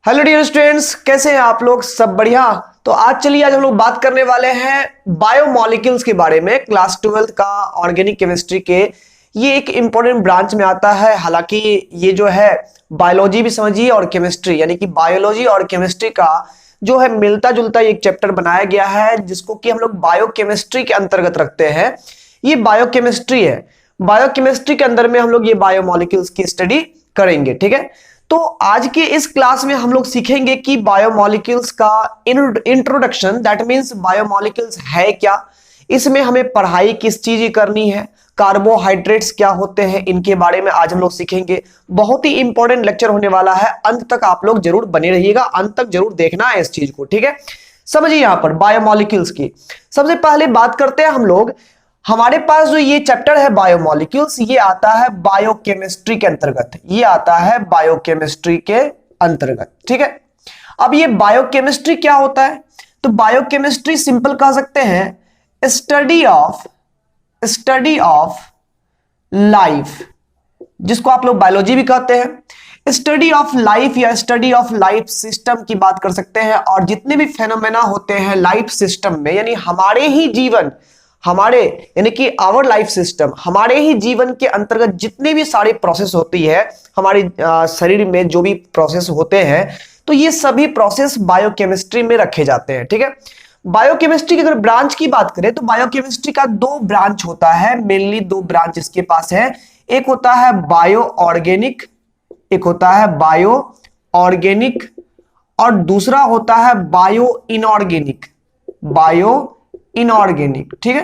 Hello dear students, कैसे हैं आप लोग? सब बढ़िया। तो आज हम लोग बात करने वाले हैं बायोमोलिक्यूल्स के बारे में। क्लास 12 का ऑर्गेनिक केमिस्ट्री के ये एक इंपॉर्टेंट ब्रांच में आता है। हालांकि ये जो है बायोलॉजी भी समझिए और केमिस्ट्री, यानी कि बायोलॉजी और केमिस्ट्री का जो है मिलता जुलता एक चैप्टर बनाया गया है, जिसको कि हम लोग बायोकेमिस्ट्री के अंतर्गत रखते हैं। ये बायोकेमिस्ट्री है। बायोकेमिस्ट्री के अंदर में हम लोग ये बायोमोलिक्यूल्स की स्टडी करेंगे, ठीक है। तो आज के इस क्लास में हम लोग सीखेंगे कि बायोमोलिक्यूल्स का इंट्रोडक्शन, दैट मींस बायोमोलिक्यूल्स है क्या, इसमें हमें पढ़ाई किस चीज की करनी है, कार्बोहाइड्रेट्स क्या होते हैं, इनके बारे में आज हम लोग सीखेंगे। बहुत ही इंपॉर्टेंट लेक्चर होने वाला है, अंत तक आप लोग जरूर बने रहिएगा, अंत तक जरूर देखना है इस चीज को, ठीक है। समझिए यहां पर बायोमोलिक्यूल्स की सबसे पहले बात करते हैं हम लोग। हमारे पास जो ये चैप्टर है बायोमोलिक्यूल्स, ये आता है बायोकेमिस्ट्री के अंतर्गत, ये आता है बायोकेमिस्ट्री के अंतर्गत, ठीक है। अब ये बायोकेमिस्ट्री क्या होता है? तो बायोकेमिस्ट्री सिंपल कह सकते हैं स्टडी ऑफ लाइफ, जिसको आप लोग बायोलॉजी भी कहते हैं। स्टडी ऑफ लाइफ या स्टडी ऑफ लाइफ सिस्टम की बात कर सकते हैं। और जितने भी फेनोमेना होते हैं लाइफ सिस्टम में, यानी हमारे ही जीवन, हमारे यानी कि आवर लाइफ सिस्टम, हमारे ही जीवन के अंतर्गत जितने भी सारी प्रोसेस होती है, हमारे शरीर में जो भी प्रोसेस होते हैं, तो ये सभी प्रोसेस बायोकेमिस्ट्री में रखे जाते हैं, ठीक है। बायोकेमिस्ट्री की अगर ब्रांच की बात करें तो बायोकेमिस्ट्री का दो ब्रांच होता है, मेनली दो ब्रांच इसके पास है। एक होता है बायो ऑर्गेनिक, एक होता है बायो ऑर्गेनिक, और दूसरा होता है बायो इनऑर्गेनिक, ठीक है।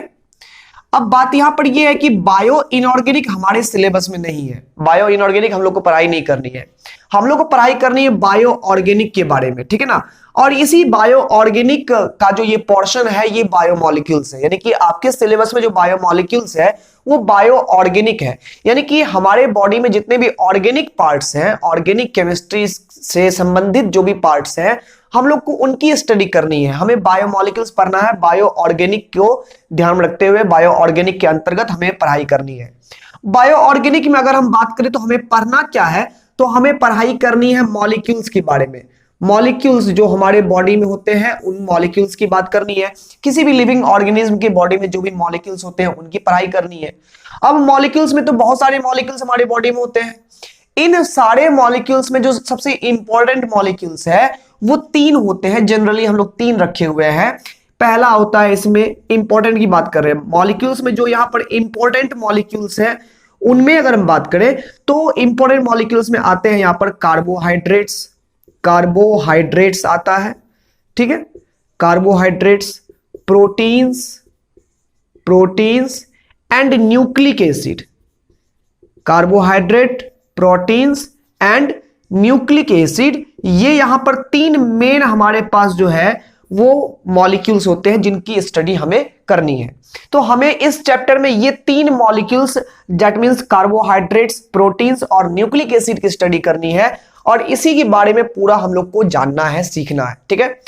अब बात यहां पर यह है कि बायो इनऑर्गेनिक हमारे सिलेबस में नहीं है। बायो इनऑर्गेनिक हम लोग को पढ़ाई नहीं करनी है, हम लोग को पढ़ाई करनी है बायो ऑर्गेनिक के बारे में, ठीक है ना। और इसी बायो ऑर्गेनिक का जो ये पोर्शन है ये बायोमोलिक्यूल्स है, यानी कि आपके सिलेबस में जो बायोमोलिक्यूल्स है वो बायो ऑर्गेनिक है। यानी कि हमारे बॉडी में जितने भी ऑर्गेनिक पार्ट्स हैं, ऑर्गेनिक केमिस्ट्री से संबंधित जो भी पार्ट्स हैं, हम लोग को उनकी स्टडी करनी है। हमें बायोमोलिक्यूल्स पढ़ना है, बायो ऑर्गेनिक को ध्यान रखते हुए बायो ऑर्गेनिक के अंतर्गत हमें पढ़ाई करनी है। बायो ऑर्गेनिक में अगर हम बात करें तो हमें पढ़ना क्या है, तो हमें पढ़ाई करनी है मॉलिक्यूल्स के बारे में। मॉलिक्यूल्स जो हमारे बॉडी में होते हैं उन मॉलिक्यूल्स की बात करनी है। किसी भी लिविंग ऑर्गेनिज्म के बॉडी में जो भी मॉलिक्यूल्स होते हैं उनकी पढ़ाई करनी है। अब मॉलिक्यूल्स में तो बहुत सारे मॉलिक्यूल्स हमारे बॉडी में होते हैं। इन सारे मॉलिक्यूल्स में जो सबसे इंपॉर्टेंट मॉलिक्यूल्स है वो तीन होते हैं। जनरली हम लोग तीन रखे हुए हैं। पहला होता है, इसमें इंपॉर्टेंट की बात कर रहे हैं, मॉलिक्यूल्स में जो यहां पर इंपॉर्टेंट मॉलिक्यूल्स है उनमें अगर हम बात करें तो इंपॉर्टेंट मॉलिक्यूल्स में आते हैं यहां पर कार्बोहाइड्रेट्स आता है, ठीक है। Carbohydrates, proteins and nucleic acid. Carbohydrate, proteins and nucleic acid, ये यहां पर तीन मेन हमारे पास जो है वो मॉलिक्यूल्स होते हैं जिनकी स्टडी हमें करनी है। तो हमें इस चैप्टर में ये तीन molecules, that means carbohydrates, proteins और न्यूक्लिक एसिड की स्टडी करनी है, और इसी के बारे में पूरा हम लोग को जानना है, सीखना है, ठीक है।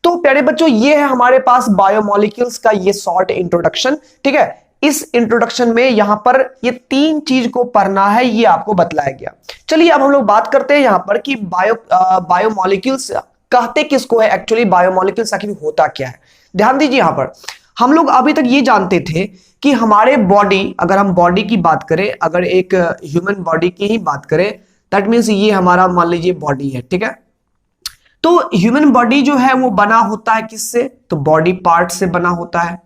तो प्यारे बच्चों, ये है हमारे पास बायोमोलिक्यूल्स का ये शॉर्ट इंट्रोडक्शन, ठीक है। इस इंट्रोडक्शन में यहां पर ये तीन चीज को पढ़ना है, ये आपको बतलाया गया। चलिए अब हम लोग बात करते हैं यहां पर कि बायोमोलिक्यूल्स कहते किसको है, एक्चुअली बायोमोलिक्यूल्स आखिर होता क्या है। ध्यान दीजिए, यहां पर हम लोग अभी तक ये जानते थे कि हमारे बॉडी, अगर हम बॉडी की बात करें, अगर एक ह्यूमन बॉडी की ही बात करें, दैट मीन्स ये हमारा मान लीजिए बॉडी है, ठीक है। तो ह्यूमन बॉडी जो है वो बना होता है किससे? तो बॉडी पार्ट से बना होता है,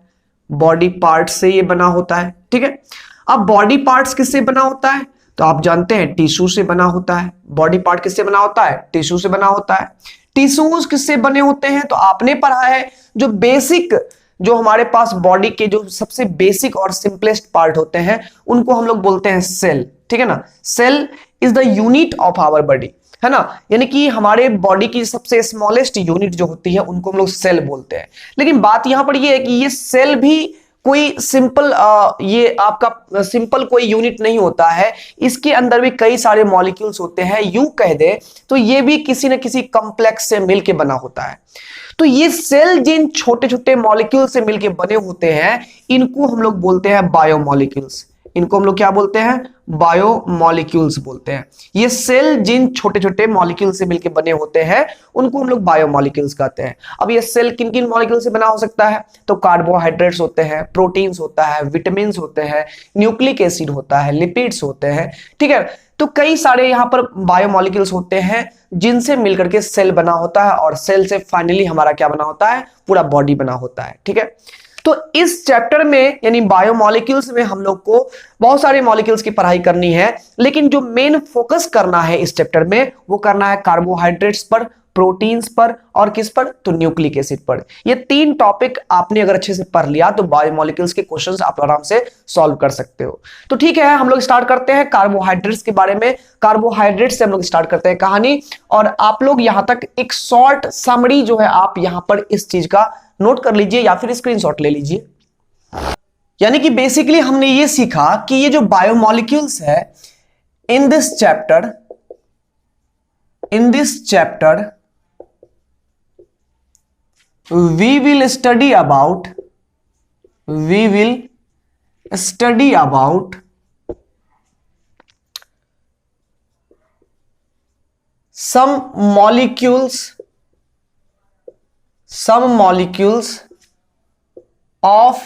बॉडी पार्ट से ये बना होता है, ठीक है। अब बॉडी पार्ट्स किससे बना होता है? तो आप जानते हैं टिश्यू से बना होता है। बॉडी पार्ट किससे बना होता है? टिश्यू से बना होता है। टिश्यूज किससे बने होते हैं? तो आपने पढ़ा है जो बेसिक, जो हमारे पास बॉडी के जो सबसे बेसिक और सिंपलेस्ट पार्ट होते हैं उनको हम लोग बोलते हैं सेल, ठीक है ना। Cell is the unit of our body, है ना। यानी कि हमारे बॉडी की सबसे स्मॉलेस्ट यूनिट जो होती है उनको हम लोग सेल बोलते हैं। लेकिन बात यहां पर ये है कि ये सेल भी कोई सिंपल ये आपका सिंपल कोई यूनिट नहीं होता है, इसके अंदर भी कई सारे मॉलिक्यूल्स होते हैं। यूं कह दे तो ये भी किसी न किसी कॉम्प्लेक्स से मिलके बना होता है। तो ये सेल जिन छोटे छोटे मॉलिक्यूल से मिलके बने होते हैं इनको हम लोग बोलते हैं बायोमोलिक्यूल्स। इनको हम लोग क्या बोलते हैं, बायोमॉलिक्यूल्स बोलते हैं। ये सेल जिन छोटे छोटे मॉलिक्यूल से मिलकर बने होते हैं उनको हम लोग बायोमॉलिक्यूल्स कहते हैं। अब ये सेल किन किन मॉलिक्यूल से बना हो सकता है, तो कार्बोहाइड्रेट्स होते हैं, प्रोटीन्स होता है, विटामिन होते हैं, न्यूक्लिक एसिड होता है, लिपिड्स होते हैं, ठीक है। तो कई सारे यहाँ पर बायोमॉलिक्यूल्स होते हैं जिनसे मिलकर के सेल बना होता है और सेल से फाइनली हमारा क्या बना होता है, पूरा बॉडी बना होता है, ठीक है। तो इस चैप्टर में यानी बायोमॉलिक्यूल्स में हम लोग को बहुत सारे मॉलिक्यूल्स की पढ़ाई करनी है, लेकिन जो मेन फोकस करना है इस चैप्टर में वो करना है कार्बोहाइड्रेट्स पर, प्रोटीन्स पर और किस पर, तो न्यूक्लिक एसिड पर। ये तीन टॉपिक आपने अगर अच्छे से पढ़ लिया तो बायोमॉलिक्यूल्स के क्वेश्चंस आप आराम से सॉल्व कर सकते हो। तो ठीक है, हम लोग स्टार्ट करते हैं कार्बोहाइड्रेट्स के बारे में। कार्बोहाइड्रेट्स से हम लोग स्टार्ट करते हैं कहानी, और आप लोग यहां तक एक शॉर्ट समरी जो है आप यहां पर इस चीज का नोट कर लीजिए या फिर स्क्रीनशॉट ले लीजिए। यानी कि बेसिकली हमने ये सीखा कि ये जो बायोमॉलिक्यूल्स है in this chapter we will study about some molecules of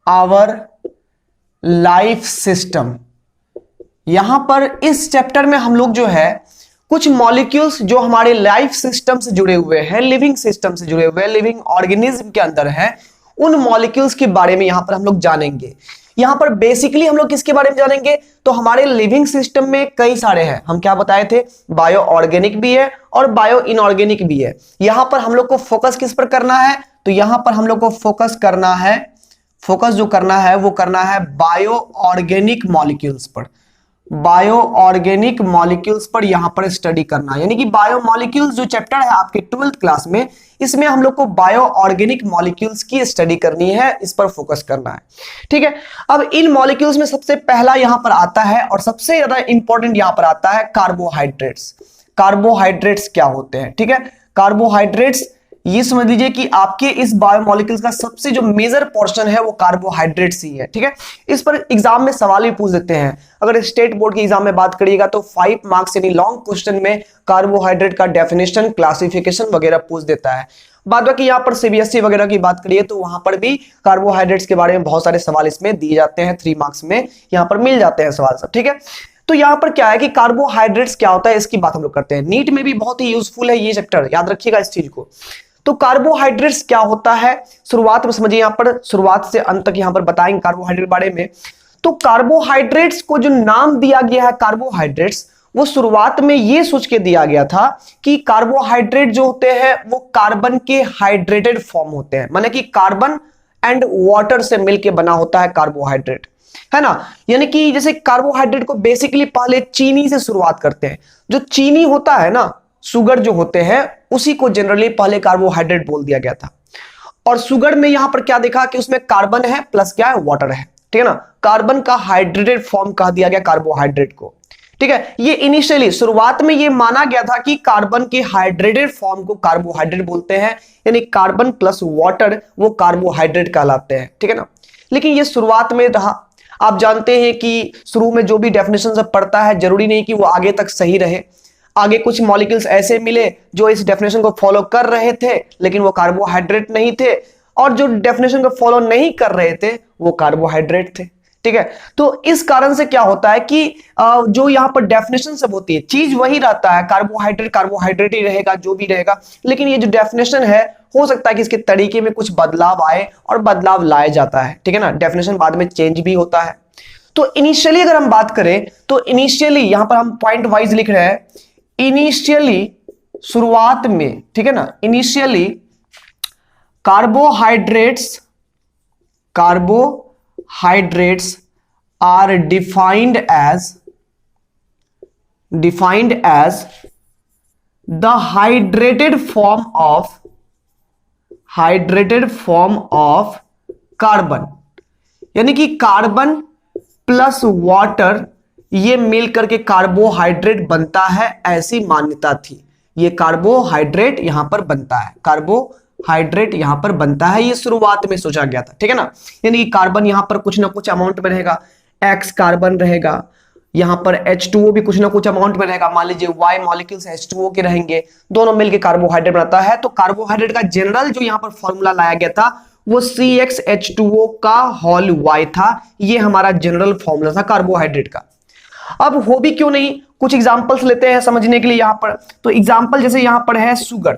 our life system। यहां पर इस चैप्टर में हम लोग जो है कुछ मॉलिक्यूल्स जो हमारे लाइफ सिस्टम से जुड़े हुए हैं, लिविंग सिस्टम से जुड़े हुए हैं, लिविंग ऑर्गेनिज्म के अंदर है, उन मॉलिक्यूल्स के बारे में यहां पर हम लोग जानेंगे। यहां पर बेसिकली हम लोग किसके बारे में जानेंगे, तो हमारे लिविंग सिस्टम में कई सारे हैं, हम क्या बताए थे, बायो ऑर्गेनिक भी है और बायो इनऑर्गेनिक भी है। यहां पर हम लोग को फोकस किस पर करना है, तो यहां पर हम लोग को फोकस जो करना है वो करना है बायो ऑर्गेनिक मॉलिक्यूल्स पर, बायो ऑर्गेनिक मॉलिक्यूल्स पर यहां पर स्टडी करना। यानी कि बायो मॉलिक्यूल्स जो चैप्टर है आपके 12th क्लास में, इसमें हम लोग को बायो ऑर्गेनिक मॉलिक्यूल्स की स्टडी करनी है, इस पर फोकस करना है, ठीक है। अब इन मॉलिक्यूल्स में सबसे पहला यहां पर आता है और सबसे ज्यादा इंपॉर्टेंट यहां पर आता है कार्बोहाइड्रेट्स। कार्बोहाइड्रेट्स क्या होते हैं, ठीक है। कार्बोहाइड्रेट्स ये समझ लीजिए कि आपके इस बायोमॉलिक्यूल्स का सबसे जो मेजर पोर्शन है वो कार्बोहाइड्रेट्स ही है, ठीक है। इस पर एग्जाम में सवाल भी पूछ देते हैं। अगर स्टेट बोर्ड के एग्जाम में बात करिएगा तो 5 मार्क्स यानी लॉन्ग क्वेश्चन में कार्बोहाइड्रेट का डेफिनेशन, क्लासिफिकेशन वगैरह पूछ देता है। बाद बाकी यहाँ पर सीबीएसई वगैरह की बात करिए तो वहां पर भी कार्बोहाइड्रेट्स के बारे में बहुत सारे सवाल इसमें दिए जाते हैं, 3 मार्क्स में यहाँ पर मिल जाते हैं सवाल सब, ठीक है। तो यहां पर क्या है कि कार्बोहाइड्रेट्स क्या होता है इसकी बात हम लोग करते हैं। नीट में भी बहुत ही यूजफुल है ये चैप्टर, याद रखिएगा इस चीज को। तो कार्बोहाइड्रेट्स क्या होता है शुरुआत में समझिए, यहां पर शुरुआत से अंत तक यहां पर बताएंगे कार्बोहाइड्रेट बारे में। तो कार्बोहाइड्रेट्स को जो नाम दिया गया है कार्बोहाइड्रेट्स, वो शुरुआत में ये सोच के दिया गया था कि कार्बोहाइड्रेट जो होते हैं वो कार्बन के हाइड्रेटेड फॉर्म होते हैं, माने कि कार्बन एंड वाटर से मिलकर बना होता है कार्बोहाइड्रेट, है ना। यानी कि जैसे कार्बोहाइड्रेट को बेसिकली पहले चीनी से शुरुआत करते हैं। जो चीनी होता है ना, शुगर जो होते हैं, उसी को जनरली पहले कार्बोहाइड्रेट बोल दिया गया था। और शुगर में यहां पर क्या देखा कि उसमें कार्बन है प्लस क्या है, वाटर है, ठीक है ना। कार्बन का हाइड्रेटेड फॉर्म कह दिया गया कार्बोहाइड्रेट को, ठीक है। ये इनिशियली शुरुआत में ये माना गया था कि कार्बन के हाइड्रेटेड फॉर्म को कार्बोहाइड्रेट बोलते हैं, यानी कार्बन प्लस वाटर वो कार्बोहाइड्रेट कहलाते हैं, ठीक है ना। लेकिन ये शुरुआत में रहा। आप जानते हैं कि शुरू में जो भी डेफिनेशन सब पढ़ता है जरूरी नहीं कि वो आगे तक सही रहे। आगे कुछ मॉलिक्यूल्स ऐसे मिले जो इस डेफिनेशन को फॉलो कर रहे थे लेकिन वो कार्बोहाइड्रेट नहीं थे, और जो डेफिनेशन को फॉलो नहीं कर रहे थे वो कार्बोहाइड्रेट थे, ठीक है। तो इस कारण से क्या होता है कि जो यहाँ पर डेफिनेशन सब होती है चीज वही रहता है, कार्बोहाइड्रेट कार्बोहाइड्रेट ही रहेगा जो भी रहेगा, लेकिन ये जो डेफिनेशन है हो सकता है कि इसके तरीके में कुछ बदलाव आए और बदलाव लाया जाता है, ठीक है ना। डेफिनेशन बाद में चेंज भी होता है। तो इनिशियली अगर हम बात करें तो इनिशियली यहां पर हम पॉइंट वाइज लिख रहे हैं, इनिशियली शुरुआत में, ठीक है ना, initially carbohydrates are defined as the hydrated form of carbon. यानी कि कार्बन प्लस वाटर ये मिल करके कार्बोहाइड्रेट बनता है, ऐसी मान्यता थी। ये कार्बोहाइड्रेट यहां पर बनता है, कार्बोहाइड्रेट यहां पर बनता है, ये शुरुआत में सोचा गया था, ठीक है ना। यानी कि कार्बन यहां पर कुछ ना कुछ अमाउंट में रहेगा। X कार्बन रहेगा, यहाँ पर H2O भी कुछ ना कुछ अमाउंट में रहेगा, मान लीजिए Y मॉलिक्यूल्स H2O के रहेंगे, दोनों मिलके कार्बोहाइड्रेट बनाता है। तो कार्बोहाइड्रेट का जनरल जो यहाँ पर फॉर्मूला लाया गया था वो CxH2O का होल Y था, ये हमारा जनरल फॉर्मूला था कार्बोहाइड्रेट का। अब हो भी क्यों नहीं, कुछ एग्जांपल्स लेते हैं समझने के लिए यहाँ पर। तो एग्जांपल जैसे यहाँ पर है शुगर,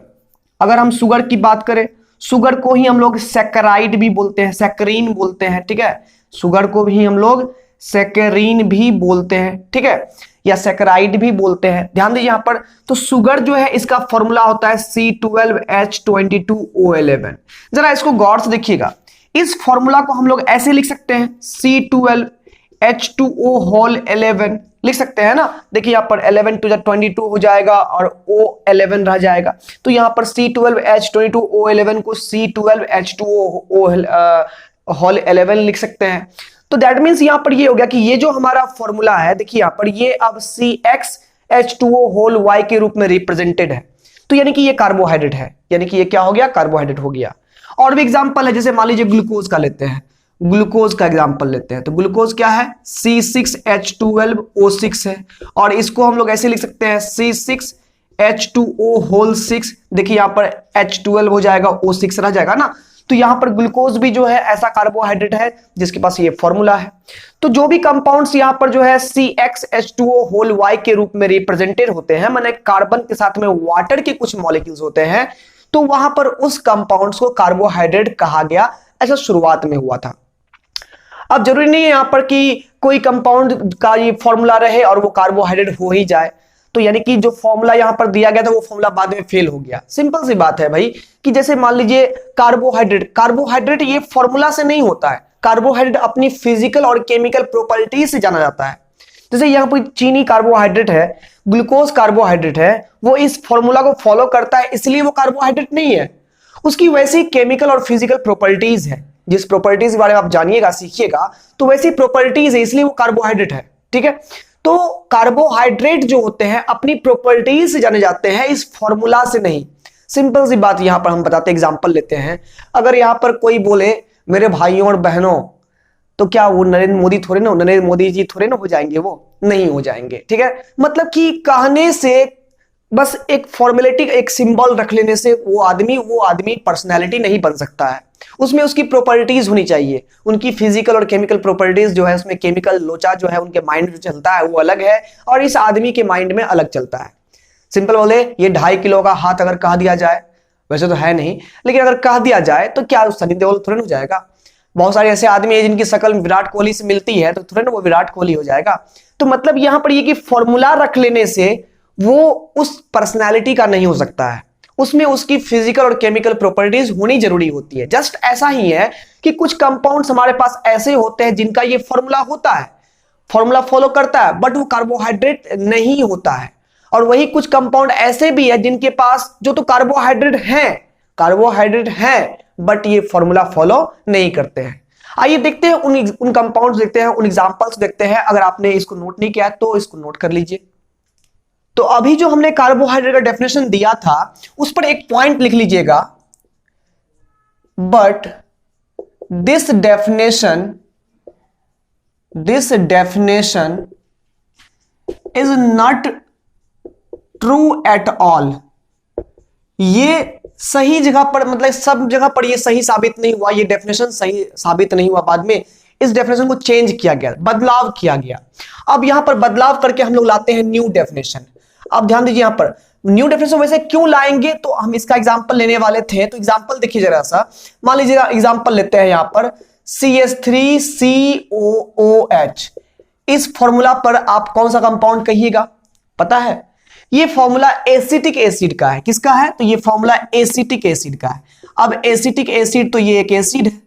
अगर हम शुगर की बात करें, शुगर को ही हम लोग सैकराइड भी बोलते हैं, सैकरीन बोलते हैं, ठीक है, शुगर को भी हम लोग सैकरीन भी बोलते हैं, ठीक है, या सैकराइड भी बोलते हैं। ध्यान दीजिए यहाँ पर, तो शुगर जो है इसका फॉर्मूला होता है C12H22O11। जरा इसको गौर से देखिएगा, इस फॉर्मूला को हम लोग ऐसे लिख सकते हैं C12H2O होल 11 लिख सकते हैं ना। देखिए यहाँ पर 11 टू 22 हो जाएगा और O11 रह जाएगा, तो यहाँ पर C12H22O11 को C12H2O होल 11 लिख सकते हैं। तो दैट मीन्स यहाँ पर ये हो गया कि ये जो हमारा फॉर्मूला है, देखिए यहाँ पर ये अब CxH2O होल Y के रूप में रिप्रेजेंटेड है, तो यानी कि ये कार्बोहाइड्रेट है, यानी कि ये क्या हो गया, कार्बोहाइड्रेट हो गया। और भी एग्जांपल है, जैसे मान लीजिए ग्लूकोज का लेते हैं, ग्लूकोज का एग्जांपल लेते हैं, तो ग्लूकोज क्या है, C6H12O6 है, और इसको हम लोग ऐसे लिख सकते हैं C6H2O होल 6। देखिए यहाँ पर H12 हो जाएगा, O6 रह जाएगा ना। तो यहां पर ग्लूकोज भी जो है ऐसा कार्बोहाइड्रेट है जिसके पास ये फॉर्मूला है। तो जो भी कंपाउंड्स यहां पर जो है CxH2O होल Y के रूप में रिप्रेजेंटेड होते हैं, माने कार्बन के साथ में वाटर के कुछ मॉलिक्यूल्स होते हैं, तो वहां पर उस कंपाउंड्स को कार्बोहाइड्रेट कहा गया, ऐसा शुरुआत में हुआ था। अब जरूरी नहीं है यहां पर कि कोई कंपाउंड का ये फॉर्मूला रहे और वो कार्बोहाइड्रेट हो ही जाए, तो यानी कि जो फॉर्मूला यहां पर दिया गया था वो फॉर्मूला बाद में फेल हो गया। सिंपल सी बात है भाई, कि जैसे मान लीजिए कार्बोहाइड्रेट ये फॉर्मूला से नहीं होता है, कार्बोहाइड्रेट अपनी फिजिकल और केमिकल प्रॉपर्टीज से जाना जाता है। जैसे यहाँ पर चीनी कार्बोहाइड्रेट है, ग्लूकोज कार्बोहाइड्रेट है, वो इस फॉर्मूला को फॉलो करता है, इसलिए वो कार्बोहाइड्रेट नहीं है, उसकी वैसी केमिकल और फिजिकल प्रॉपर्टीज है। जिस प्रॉपर्टीज के बारे में आप जानिएगा, सीखिएगा, तो वैसी प्रॉपर्टीज है, इसलिए वो कार्बोहाइड्रेट है, ठीक है। तो कार्बोहाइड्रेट जो होते हैं अपनी प्रॉपर्टीज से जाने जाते हैं, इस फॉर्मूला से नहीं। सिंपल सी बात यहां पर हम बताते हैं, एग्जांपल लेते हैं। अगर यहां पर कोई बोले मेरे भाइयों और बहनों, तो क्या वो नरेंद्र मोदी थोड़े ना, नरेंद्र मोदी जी थोड़े ना हो जाएंगे, वो नहीं हो जाएंगे, ठीक है। मतलब कि कहने से बस एक फॉर्मेलिटी, एक सिंबल रख लेने से वो आदमी पर्सनैलिटी नहीं बन सकता है। उसमें उसकी प्रॉपर्टीज होनी चाहिए, उनकी फिजिकल और केमिकल प्रॉपर्टीज जो है, उसमें केमिकल लोचा जो है उनके माइंड जो चलता है वो अलग है और इस आदमी के माइंड में अलग चलता है। सिंपल बोले, ये 2.5 किलो का हाथ अगर कह दिया जाए, वैसे तो है नहीं, लेकिन अगर कह दिया जाए तो क्या सनी देओल थोड़ा हो जाएगा। बहुत सारे ऐसे आदमी है जिनकी शक्ल विराट कोहली से मिलती है, तो थोड़ा ना वो विराट कोहली हो जाएगा। तो मतलब यहां पर ये कि फॉर्मूला रख लेने से वो उस पर्सनैलिटी का नहीं हो सकता है, उसमें उसकी फिजिकल और केमिकल प्रॉपर्टीज होनी जरूरी होती है। जस्ट ऐसा ही है कि कुछ कंपाउंड्स हमारे पास ऐसे होते हैं जिनका ये फॉर्मूला होता है, फॉर्मूला फॉलो करता है, बट वो कार्बोहाइड्रेट नहीं होता है। और वही कुछ कंपाउंड ऐसे भी है जिनके पास जो तो कार्बोहाइड्रेट है बट ये फॉर्मूला फॉलो नहीं करते हैं। आइए देखते हैं उन कंपाउंड्स देखते हैं, उन एग्जांपल्स देखते हैं। अगर आपने इसको नोट नहीं किया तो इसको नोट कर लीजिए। तो अभी जो हमने कार्बोहाइड्रेट का डेफिनेशन दिया था उस पर एक पॉइंट लिख लीजिएगा, but this definition is not true at all. ये सही जगह पर, मतलब सब जगह पर ये सही साबित नहीं हुआ, ये डेफिनेशन सही साबित नहीं हुआ। बाद में इस डेफिनेशन को चेंज किया गया, बदलाव किया गया। अब यहां पर बदलाव करके हम लोग लाते हैं न्यू डेफिनेशन। अब ध्यान दीजिए, यहां पर न्यू डेफिनेशन वैसे क्यों लाएंगे, तो हम इसका एग्जांपल लेने वाले थे। तो एग्जांपल देखिए जरा सा, मान लीजिए एग्जांपल लेते हैं यहां पर CH3COOH। इस फॉर्मूला पर आप कौन सा कंपाउंड कहिएगा, पता है? ये फॉर्मूला एसिटिक एसिड का है। किसका है? तो ये फॉर्मूला एसिटिक एसिड का है। अब एसिटिक एसिड तो ये एक एसिड है,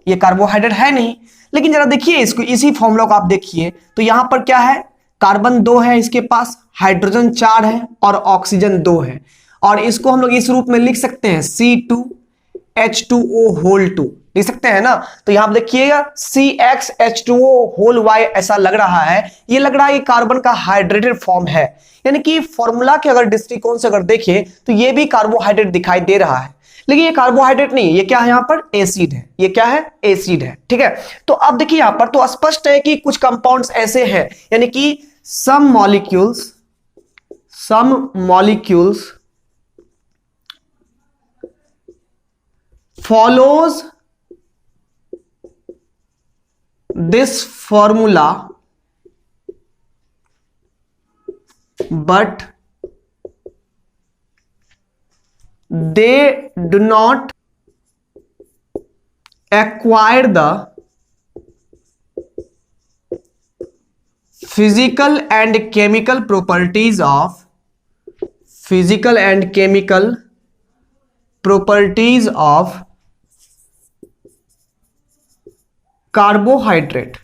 ये कार्बोहाइड्रेट है नहीं। लेकिन जरा देखिए इसको, इसी फॉर्मूला को आप देखिए तो यहां पर क्या है, कार्बन 2 है इसके पास, हाइड्रोजन 4 है और ऑक्सीजन 2 है। और इसको हम लोग इस रूप में लिख सकते हैं C2H2O होल 2। लिख सकते हैं ना। तो यहां पर देखिएगा CxH2O होल Y ऐसा लग रहा है, ये लग रहा है कि कार्बन का हाइड्रेटेड फॉर्म है, यानी कि फॉर्मूला के अगर दृष्टिकोण से अगर देखें तो ये भी कार्बोहाइड्रेट दिखाई दे रहा है, लेकिन ये कार्बोहाइड्रेट नहीं है, ये क्या है, यहां पर एसिड है, ये क्या है, एसिड है, ठीक है। तो अब देखिए यहां पर तो स्पष्ट है कि कुछ कंपाउंड्स ऐसे हैं, यानी कि सम molecules follows this formula but they do not acquire the physical and chemical properties of carbohydrate.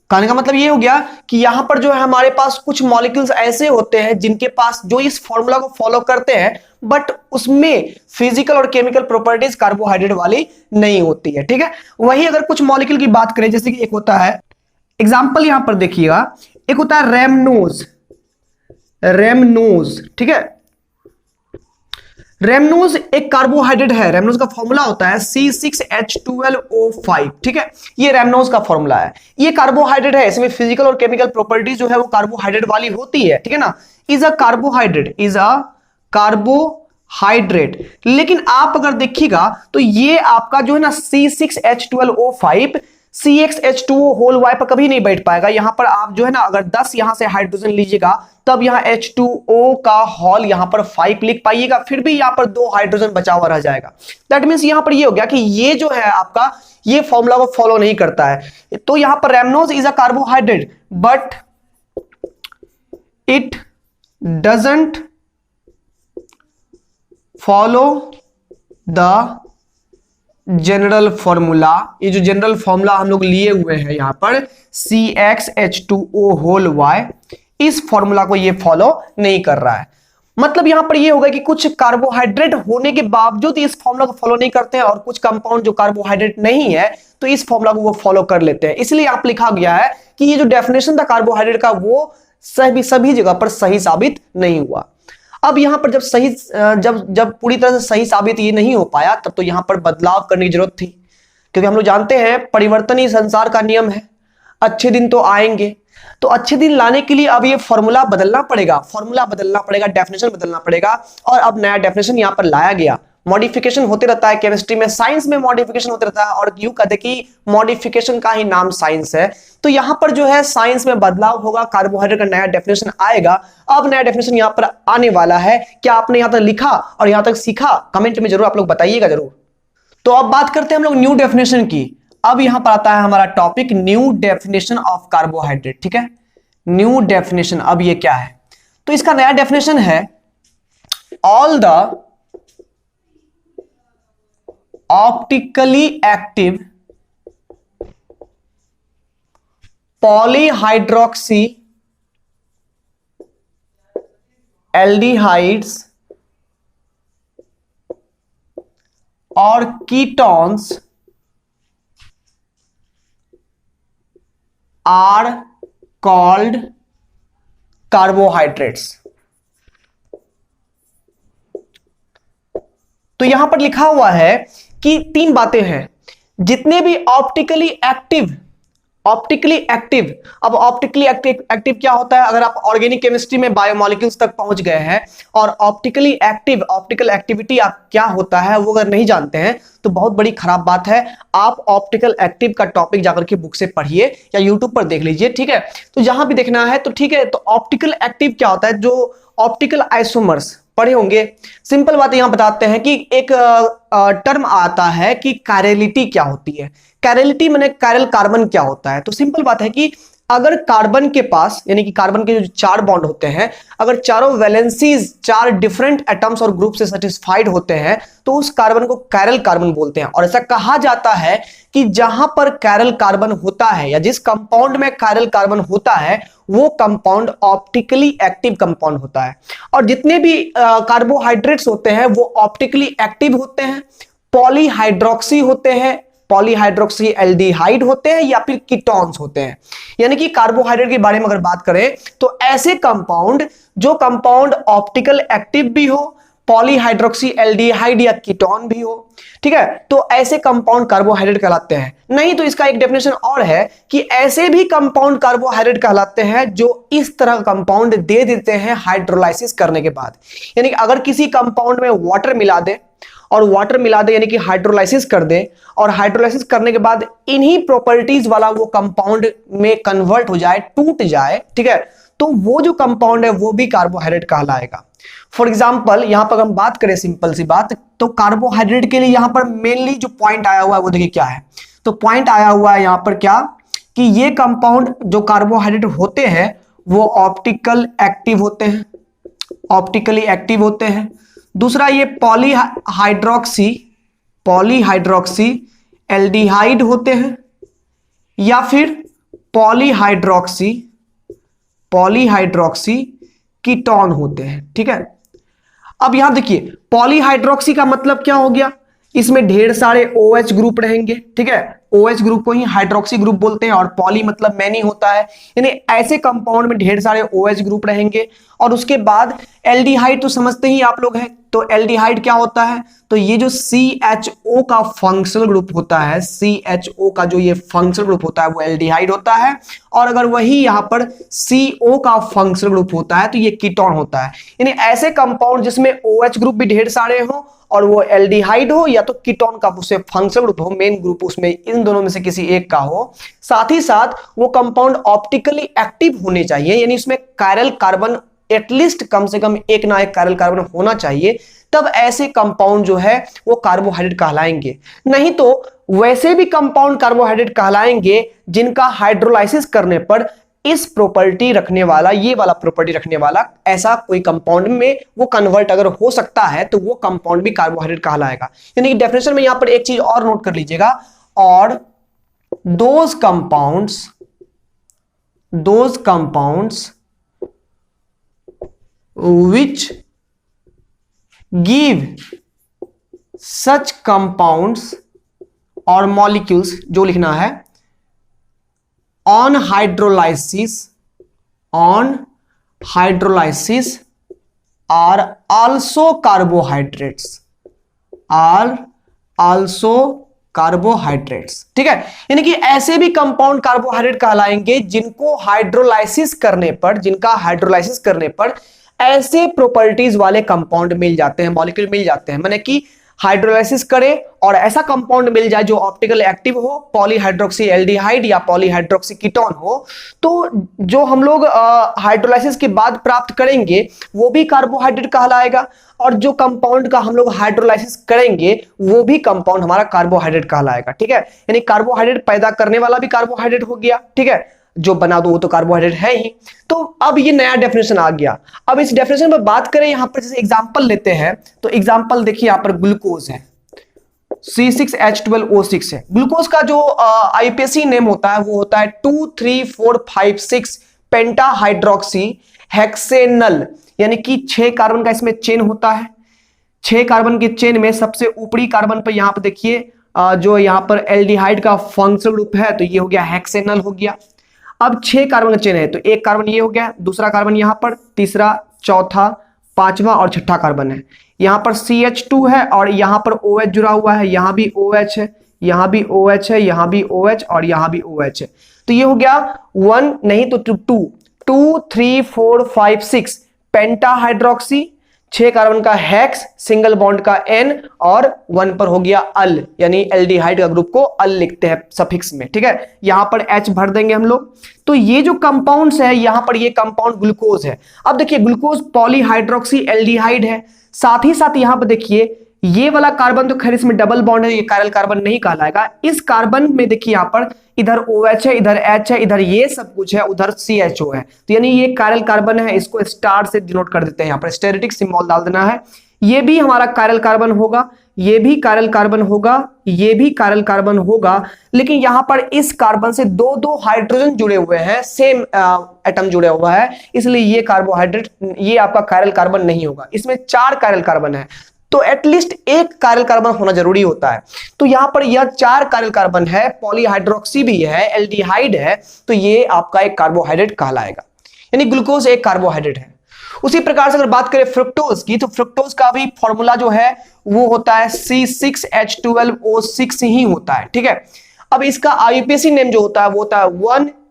कहने का मतलब ये हो गया कि यहां पर जो है हमारे पास कुछ मॉलिक्यूल्स ऐसे होते हैं जिनके पास जो इस फॉर्मूला को फॉलो करते हैं, बट उसमें फिजिकल और केमिकल प्रॉपर्टीज कार्बोहाइड्रेट वाली नहीं होती है, ठीक है। वही अगर कुछ मॉलिक्यूल की बात करें, जैसे कि एक होता है, एग्जांपल यहां पर देखिएगा, एक होता है रेमनोज, ठीक है। रेमनोज एक कार्बोहाइड्रेट है, रेमनोज का फॉर्मूला होता है C6H12O5, ठीक है। ये रेमनोज का फॉर्मूला है, ये कार्बोहाइड्रेट है, इसमें फिजिकल और केमिकल प्रॉपर्टीज जो है वो कार्बोहाइड्रेट वाली होती है, ठीक है ना। इज अ कार्बोहाइड्रेट, लेकिन आप अगर देखिएगा तो ये आपका जो है ना C6H12O5 CxH2O होल Y पर कभी नहीं बैठ पाएगा। यहां पर आप जो है ना अगर 10 यहां से हाइड्रोजन लीजिएगा तब यहां H2O का हॉल यहां पर 5 लिख पाइएगा, फिर भी यहां पर 2 हाइड्रोजन बचा हुआ रह जाएगा। दैट मींस यहां पर ये हो गया कि ये जो है आपका ये फॉर्मूला को फॉलो नहीं करता है। तो यहां पर rhamnose is a carbohydrate but it doesn't follow the general formula. ये जो जनरल फॉर्मूला हम लोग लिए हुए हैं यहां पर CxH2O होल Y, इस फॉर्मूला को ये फॉलो नहीं कर रहा है। मतलब यहां पर ये होगा कि कुछ कार्बोहाइड्रेट होने के बावजूद इस फॉर्मूला को फॉलो नहीं करते हैं, और कुछ कंपाउंड जो कार्बोहाइड्रेट नहीं है तो इस फॉर्मूला को वो फॉलो कर लेते हैं। इसलिए आप लिखा गया है कि ये जो डेफिनेशन था कार्बोहाइड्रेट का वो सभी जगह पर सही साबित नहीं हुआ। अब यहां पर जब पूरी तरह से सही साबित ये नहीं हो पाया, तब तो यहां पर बदलाव करने की जरूरत थी, क्योंकि हम लोग जानते हैं परिवर्तन ही संसार का नियम है। अच्छे दिन तो आएंगे, तो अच्छे दिन लाने के लिए अब ये फॉर्मूला बदलना पड़ेगा, डेफिनेशन बदलना पड़ेगा, और अब नया डेफिनेशन यहां पर लाया गया। मॉडिफिकेशन होते रहता है केमिस्ट्री में, साइंस में मॉडिफिकेशन होते रहता है, और यूं कहते कि मॉडिफिकेशन का ही नाम साइंस है। तो यहां पर जो है साइंस में बदलाव होगा, कार्बोहाइड्रेट का नया डेफिनेशन आएगा। अब नया डेफिनेशन यहां पर आने वाला है। क्या आपने यहां तक लिखा और यहां तक सीखा? कमेंट में जरूर आप लोग बताइएगा जरूर। तो अब बात करते हैं हम लोग न्यू डेफिनेशन की। अब यहां पर आता है हमारा topic new definition of carbohydrate, ठीक है। न्यू डेफिनेशन, अब ये क्या है? तो इसका नया डेफिनेशन है all the optically active polyhydroxy aldehydes और कीटोन्स आर कॉल्ड कार्बोहाइड्रेट्स। तो यहां पर लिखा हुआ है कि 3 बातें हैं। जितने भी ऑप्टिकली एक्टिव, अब ऑप्टिकली एक्टिव क्या होता है? अगर आप ऑर्गेनिक केमिस्ट्री में बायोमोलिक्यूल्स तक पहुंच गए हैं और ऑप्टिकल एक्टिविटी आप क्या होता है वो अगर नहीं जानते हैं तो बहुत बड़ी खराब बात है। आप ऑप्टिकल एक्टिव का टॉपिक जाकर के बुक से पढ़िए या यूट्यूब पर देख लीजिए, ठीक है। तो जहां भी देखना है तो ठीक है। तो ऑप्टिकल एक्टिव क्या होता है? जो ऑप्टिकल आइसोमर्स पढ़े होंगे। सिंपल बात यहां बताते हैं कि एक टर्म आता है कि कायरलिटी क्या होती है। कायरलिटी माने कायरल कार्बन क्या होता है? तो सिंपल बात है कि अगर कार्बन के पास, यानी कि कार्बन के जो 4 बॉन्ड होते हैं, अगर चारों वैलेंसीज 4 डिफरेंट एटम्स और ग्रुप से सेटिस्फाइड होते हैं तो उस कार्बन को कायरल कार्बन बोलते हैं। और ऐसा कहा जाता है कि जहां पर कायरल कार्बन होता है या जिस कंपाउंड में कायरल कार्बन होता है वो कंपाउंड ऑप्टिकली एक्टिव कंपाउंड होता है। और जितने भी कार्बोहाइड्रेट्स होते हैं वो ऑप्टिकली एक्टिव होते हैं, पॉलीहाइड्रोक्सी होते हैं, पॉलीहाइड्रोक्सी एल्डिहाइड होते हैं, या फिर कीटोन्स होते हैं। यानी कि कार्बोहाइड्रेट के बारे में अगर बात करें तो ऐसे कंपाउंड जो कंपाउंड ऑप्टिकल एक्टिव भी हो, पॉलीहाइड्रोक्सी एल्डिहाइड या कीटोन भी हो, ठीक है, तो ऐसे कंपाउंड कार्बोहाइड्रेट कहलाते हैं। नहीं तो इसका एक डेफिनेशन और है कि ऐसे भी कंपाउंड कार्बोहाइड्रेट कहलाते हैं जो इस तरह कंपाउंड दे देते हैं हाइड्रोलाइसिस करने के बाद। यानी कि अगर किसी कंपाउंड में वाटर मिला दे और वाटर मिला दे यानी कि हाइड्रोलाइसिस कर दे, और हाइड्रोलाइसिस करने के बाद इन्हीं प्रॉपर्टीज वाला वो कंपाउंड में कन्वर्ट हो जाए, टूट जाए, ठीक है, तो वो जो कंपाउंड है वो भी कार्बोहाइड्रेट कहलाएगा। फॉर एग्जाम्पल यहां पर हम बात करें सिंपल सी बात, तो कार्बोहाइड्रेट के लिए यहां पर मेनली जो पॉइंट आया हुआ है वो देखिए क्या है। तो पॉइंट आया हुआ है यहां पर क्या, कि ये कंपाउंड जो कार्बोहाइड्रेट होते हैं वो ऑप्टिकल एक्टिव होते हैं, ऑप्टिकली एक्टिव होते हैं। दूसरा ये पॉलीहाइड्रोक्सी एल्डिहाइड होते हैं, या फिर पॉलीहाइड्रोक्सी कीटोन होते हैं, ठीक है। अब यहां देखिए पॉलीहाइड्रोक्सी का मतलब क्या हो गया, इसमें ढेर सारे OH ग्रुप रहेंगे, ठीक है, OH ग्रुप को ही हाइड्रोक्सी ग्रुप बोलते हैं, और पॉली मतलब मैनी होता है, यानी ऐसे कंपाउंड में ढेर सारे OH ग्रुप रहेंगे। और उसके बाद एल्डिहाइड तो समझते ही आप लोग हैं, तो एल्डिहाइड क्या होता है, तो ये जो CHO का फंक्शनल ग्रुप होता है, CHO का जो ये फंक्शनल ग्रुप होता है वो एल्डिहाइड होता है। और अगर वही यहां पर CO का फंक्शनल ग्रुप होता है तो ये कीटोन होता है। यानी ऐसे कंपाउंड जिसमें OH ग्रुप भी ढेर सारे हो और वो एल्डिहाइड हो या तो कीटोन का उससे फंक्शनल ग्रुप हो, मेन ग्रुप उसमें इन दोनों में से किसी एक का हो, साथ ही साथ वो कंपाउंड ऑप्टिकली एक्टिव होने चाहिए, यानी उसमें कायरल कार्बन एटलीस्ट कम से कम एक ना एक कायरल कार्बन होना चाहिए, तब ऐसे कंपाउंड जो है वो कार्बोहाइड्रेट कहलाएंगे। नहीं तो वैसे भी कंपाउंड कार्बोहाइड्रेट कहलाएंगे जिनका हाइड्रोलाइसिस करने पर इस प्रॉपर्टी रखने वाला, ये वाला प्रॉपर्टी रखने वाला ऐसा कोई कंपाउंड में वो कन्वर्ट अगर हो सकता है तो वो कंपाउंड भी कार्बोहाइड्रेट कहलाएगा। यानी कि डेफिनेशन में यहां पर एक चीज और नोट कर लीजिएगा, और those compounds which give such compounds और molecules, जो लिखना है, on hydrolysis are also carbohydrates, ठीक है। यानी कि ऐसे भी कंपाउंड कार्बोहाइड्रेट कहलाएंगे जिनको हाइड्रोलाइसिस करने पर, जिनका हाइड्रोलाइसिस करने पर ऐसे प्रॉपर्टीज वाले कंपाउंड मिल जाते हैं, मॉलिक्यूल मिल जाते हैं। माने कि हाइड्रोलाइसिस करे और ऐसा कंपाउंड मिल जाए जो ऑप्टिकल एक्टिव हो, पॉलीहाइड्रोक्सी एल्डिहाइड या पॉलीहाइड्रोक्सी कीटोन हो, तो जो हम लोग हाइड्रोलाइसिस के बाद प्राप्त करेंगे वो भी कार्बोहाइड्रेट कहलाएगा, और जो कंपाउंड का हम लोग हाइड्रोलाइसिस करेंगे वो भी कंपाउंड हमारा कार्बोहाइड्रेट कहलाएगा, ठीक है। यानी कार्बोहाइड्रेट पैदा करने वाला भी कार्बोहाइड्रेट हो गया, ठीक है, जो बना दो वो तो कार्बोहाइड्रेट है ही। तो अब ये नया डेफिनेशन आ गया। अब इस डेफिनेशन पर बात करें, यहां पर जैसे एग्जांपल लेते हैं, तो एग्जांपल देखिए यहां पर ग्लूकोज है, C6H12O6 है। ग्लूकोज का जो IUPAC नेम होता है वो होता है 2,3,4,5,6 पेंटाहाइड्रोक्सी हेक्सेनल, यानी कि 6 कार्बन का इसमें चेन होता है। 6 कार्बन के चेन में सबसे ऊपरी कार्बन पर यहां पर देखिए जो यहां पर एल्डिहाइड का फंक्शनल ग्रुप है, तो ये हो गया हेक्सेनल हो गया। अब 6 कार्बन का चेन है, तो एक कार्बन ये हो गया, दूसरा कार्बन यहां पर, तीसरा, चौथा, पांचवा और छठा कार्बन है। यहां पर CH2 है और यहां पर OH जुड़ा हुआ है, यहां भी OH है, यहां भी OH है, यहां भी OH और यहां भी OH है। तो ये हो गया 1 नहीं तो 2 3 4 5 6 पेंटाहाइड्रोक्सी, 6 कार्बन का हेक्स, सिंगल बॉन्ड का N और 1 पर हो गया अल, यानी एल्डिहाइड का ग्रुप को अल लिखते हैं सफिक्स में, ठीक है। यहां पर H भर देंगे हम लोग। तो ये जो कंपाउंड्स है यहां पर, ये कंपाउंड ग्लूकोज है। अब देखिए ग्लूकोज पॉलीहाइड्रोक्सी एल्डिहाइड है, साथ ही साथ यहां पर देखिए ये वाला कार्बन तो खैर इसमें डबल बॉन्ड है, ये कायरल कार्बन नहीं कहलाएगा। इस कार्बन में देखिए यहां पर इधर OH है, इधर H है, इधर ये सब कुछ है, उधर CHO है, तो यानी ये कायरल कार्बन है, इसको स्टार से डिनोट कर देते हैं, यहां पर स्टेरिक सिंबल डाल देना है। ये भी हमारा कायरल कार्बन होगा, ये भी कायरल कार्बन होगा, ये भी कायरल कार्बन होगा, लेकिन यहां पर इस कार्बन से 2-2 हाइड्रोजन जुड़े हुए हैं, सेम एटम जुड़े हुआ है, इसलिए ये कार्बोहाइड्रेट, ये आपका कायरल कार्बन नहीं होगा। इसमें 4 कायरल कार्बन है, तो एटलीस्ट एक कायरल कार्बन होना जरूरी होता है। तो यहां पर यह 4 कायरल कार्बन है, पॉलीहाइड्रोक्सी भी है, एल्डिहाइड है, तो ये आपका एक कार्बोहाइड्रेट कहलाएगा, यानी ग्लूकोज एक कार्बोहाइड्रेट है। उसी प्रकार से अगर बात करें फ्रुक्टोज की, तो फ्रुक्टोज का भी फॉर्मूला जो है वो होता है C6H12O6 ही होता है, ठीक है। अब इसका आईयूपीएसी नेम जो होता है वो होता है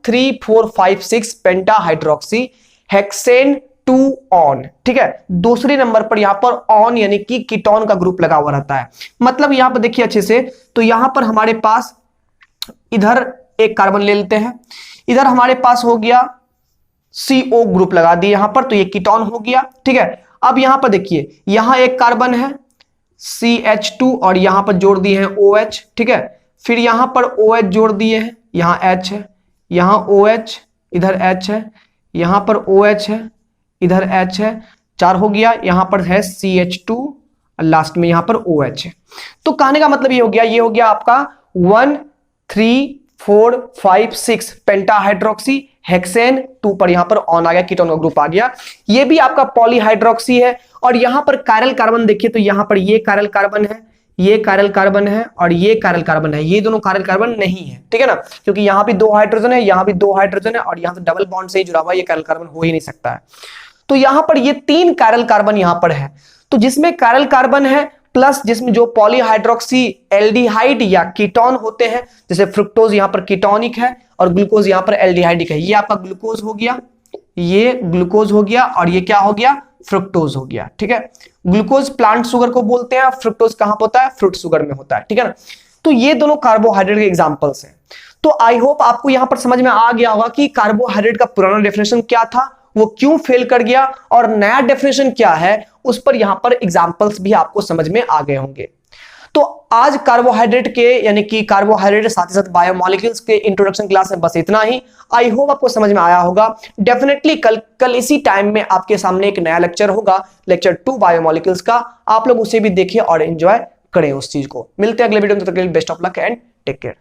13456 पेंटा हाइड्रोक्सी हेक्सेन 2 ऑन, ठीक है। दूसरे नंबर पर यहां पर ऑन यानी कि कीटोन का ग्रुप लगा हुआ रहता है। मतलब यहां पर देखिए अच्छे से, तो यहां पर हमारे पास इधर एक कार्बन ले लेते हैं, इधर हमारे पास हो गया CO ग्रुप लगा दिए यहां पर, तो ये कीटोन हो गया, ठीक है। अब यहां पर देखिए, यहां एक कार्बन है CH2 और यहां पर जोड़ दिए हैं OH, ठीक है। फिर यहां पर OH जोड़ दिए हैं, यहां H है, यहां OH, इधर H है, यहां पर OH है, इधर H है, 4 हो गया। यहां पर है CH2 और लास्ट में यहां पर OH है। तो कहने का मतलब ये हो गया, ये हो गया आपका 1 3 4 5 6 पेंटाहाइड्रोक्सी हेक्सेन 2 पर यहां पर ऑन आ गया, कीटोन का ग्रुप आ गया। ये भी आपका पॉलीहाइड्रोक्सी है। और यहां पर कायरल कार्बन देखिए, तो यहां पर ये कायरल कार्बन है, ये कायरल कार्बन है और ये कायरल कार्बन है, ये दोनों कायरल कार्बन नहीं है, ठीक है ना, क्योंकि यहां भी 2 हाइड्रोजन है, यहां भी 2 हाइड्रोजन है और यहां से डबल बॉन्ड से ही जुड़ा हुआ, ये कायरल कार्बन हो ही नहीं सकता है। तो यहां पर ये 3 कायरल कार्बन यहां पर है। तो जिसमें कायरल कार्बन है प्लस जिसमें जो पॉलीहाइड्रोक्सी एल्डिहाइड या कीटोन होते हैं, जैसे फ्रुक्टोज यहां पर कीटोनिक है और ग्लूकोज यहां पर एल्डिहाइडिक है, ये आपका ग्लूकोज हो गया, ये ग्लूकोज हो गया और ये क्या हो गया, फ्रुक्टोज हो गया, ठीक है। ग्लूकोज प्लांट शुगर को बोलते हैं, फ्रुक्टोज कहां पर होता है, फ्रूट शुगर में होता है, ठीक है ना। तो ये दोनों कार्बोहाइड्रेट के एग्जांपल्स हैं। तो आई होप आपको यहां पर समझ में आ गया होगा कि कार्बोहाइड्रेट का पुराना डेफिनेशन क्या था, वो क्यों फेल कर गया और नया डेफिनेशन क्या है, उस पर यहां पर एग्जांपल्स भी आपको समझ में आ गए होंगे। तो आज कार्बोहाइड्रेट के यानी कि कार्बोहाइड्रेट साथ ही साथ बायोमोलिक्यूल्स के इंट्रोडक्शन क्लास में बस इतना ही। आई होप आपको समझ में आया होगा। डेफिनेटली कल इसी टाइम में आपके सामने एक नया लेक्चर होगा, लेक्चर 2 बायोमोलिक्यूल्स का। आप लोग उसे भी देखिए और एंजॉय करें उस चीज को। मिलते हैं अगले वीडियो में, तब तक के लिए best of luck and take care.